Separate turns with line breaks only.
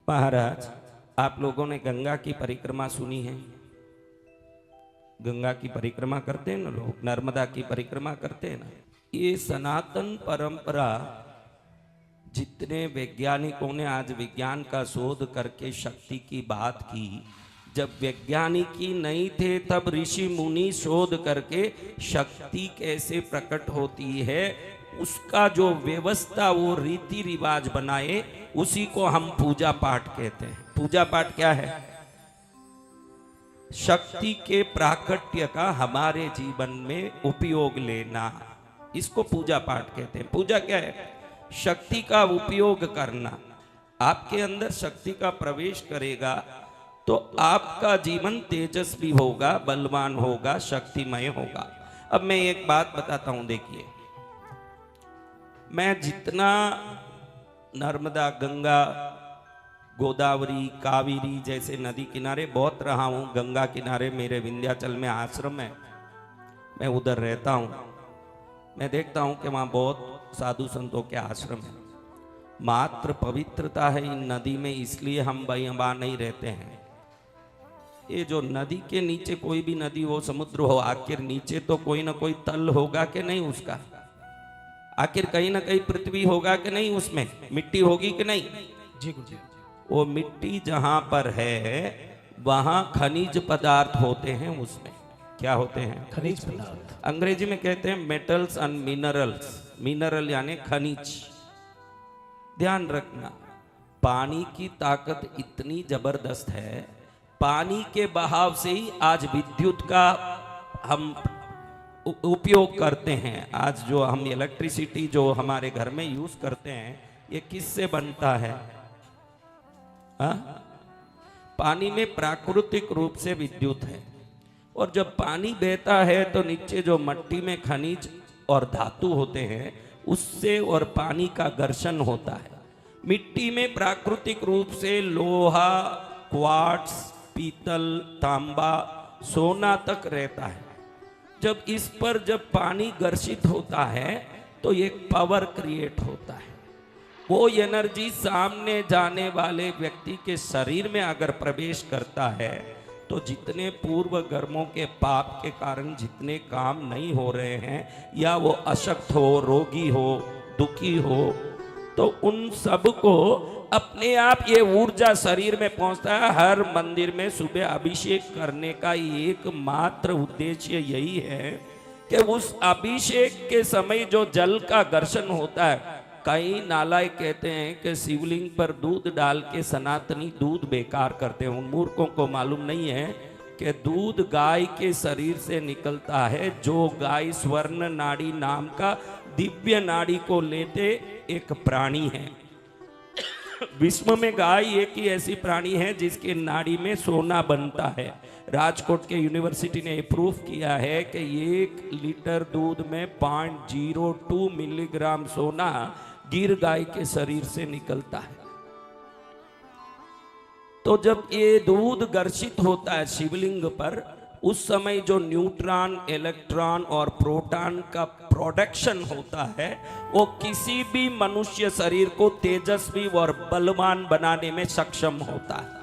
महाराज, आप लोगों ने गंगा की परिक्रमा सुनी है? गंगा की परिक्रमा करते हैं ना लोग, नर्मदा की परिक्रमा करते हैं ना। ये सनातन परंपरा जितने वैज्ञानिकों ने आज विज्ञान का शोध करके शक्ति की बात की, जब वैज्ञानिक ही नहीं थे तब ऋषि मुनि शोध करके शक्ति कैसे प्रकट होती है उसका जो व्यवस्था, वो रीति रिवाज बनाए, उसी को हम पूजा पाठ कहते हैं। पूजा पाठ क्या है? शक्ति के प्राकट्य का हमारे जीवन में उपयोग लेना, इसको पूजा पाठ कहते हैं। पूजा क्या है? शक्ति का उपयोग करना। आपके अंदर शक्ति का प्रवेश करेगा तो आपका जीवन तेजस्वी होगा, बलवान होगा, शक्तिमय होगा। अब मैं एक बात बताता हूं, देखिए, मैं जितना नर्मदा, गंगा, गोदावरी, कावेरी जैसे नदी किनारे बहुत रहा हूं, गंगा किनारे मेरे विंध्याचल में आश्रम है, मैं उधर रहता हूं, मैं देखता हूं कि वहां बहुत साधु संतों के आश्रम है। मात्र पवित्रता है इन नदी में, इसलिए हम वहां नहीं रहते हैं। ये जो नदी के नीचे कोई भी नदी हो, समुद्र हो, आखिर नीचे तो कोई ना कोई तल होगा कि नहीं उसका? आखिर कहीं ना कहीं पृथ्वी होगा कि नहीं, उसमें मिट्टी होगी कि नहीं?
जी गुरु जी।
वो मिट्टी जहां पर है वहां खनिज पदार्थ होते हैं। उसमें क्या होते हैं?
खनिज पदार्थ।
अंग्रेजी में कहते हैं मेटल्स एंड मिनरल्स। मिनरल यानी खनिज। ध्यान रखना, पानी की ताकत इतनी जबरदस्त है, पानी के बहाव से ही आज विद्युत का हम उपयोग करते हैं। आज जो हम इलेक्ट्रिसिटी जो हमारे घर में यूज करते हैं, ये किससे बनता है? पानी में प्राकृतिक रूप से विद्युत है। और जब पानी बहता है तो नीचे जो मट्टी में खनिज और धातु होते हैं, उससे और पानी का घर्षण होता है। मिट्टी में प्राकृतिक रूप से लोहा, क्वार्ट्ज, पीतल, तांबा, सोना तक रहता है। जब इस पर जब पानी घर्षित होता है तो एक पावर क्रिएट होता है। वो एनर्जी सामने जाने वाले व्यक्ति के शरीर में अगर प्रवेश करता है तो जितने पूर्व कर्मों के पाप के कारण जितने काम नहीं हो रहे हैं, या वो अशक्त हो, रोगी हो, दुखी हो, तो उन सब को अपने आप ये ऊर्जा शरीर में पहुंचता है। हर मंदिर में सुबह अभिषेक करने का एकमात्र उद्देश्य यही है कि उस अभिषेक के समय जो जल का घर्षण होता है, कई नालायक कहते हैं कि शिवलिंग पर दूध डाल के सनातनी दूध बेकार करते हैं। उन मूर्खों को मालूम नहीं है कि दूध गाय के शरीर से निकलता है, जो गाय स्वर्ण नाड़ी नाम का दिव्य नाड़ी को लेते एक प्राणी है। विश्व में गाय एक ही ऐसी प्राणी है जिसके नाड़ी में सोना बनता है। राजकोट के यूनिवर्सिटी ने प्रूफ किया है कि 1 लीटर दूध में 0.02 मिलीग्राम सोना गिर गाय के शरीर से निकलता है। तो जब ये दूध घर्षित होता है शिवलिंग पर, उस समय जो न्यूट्रॉन, इलेक्ट्रॉन और प्रोटॉन का प्रोडक्शन होता है, वो किसी भी मनुष्य शरीर को तेजस्वी और बलवान बनाने में सक्षम होता है।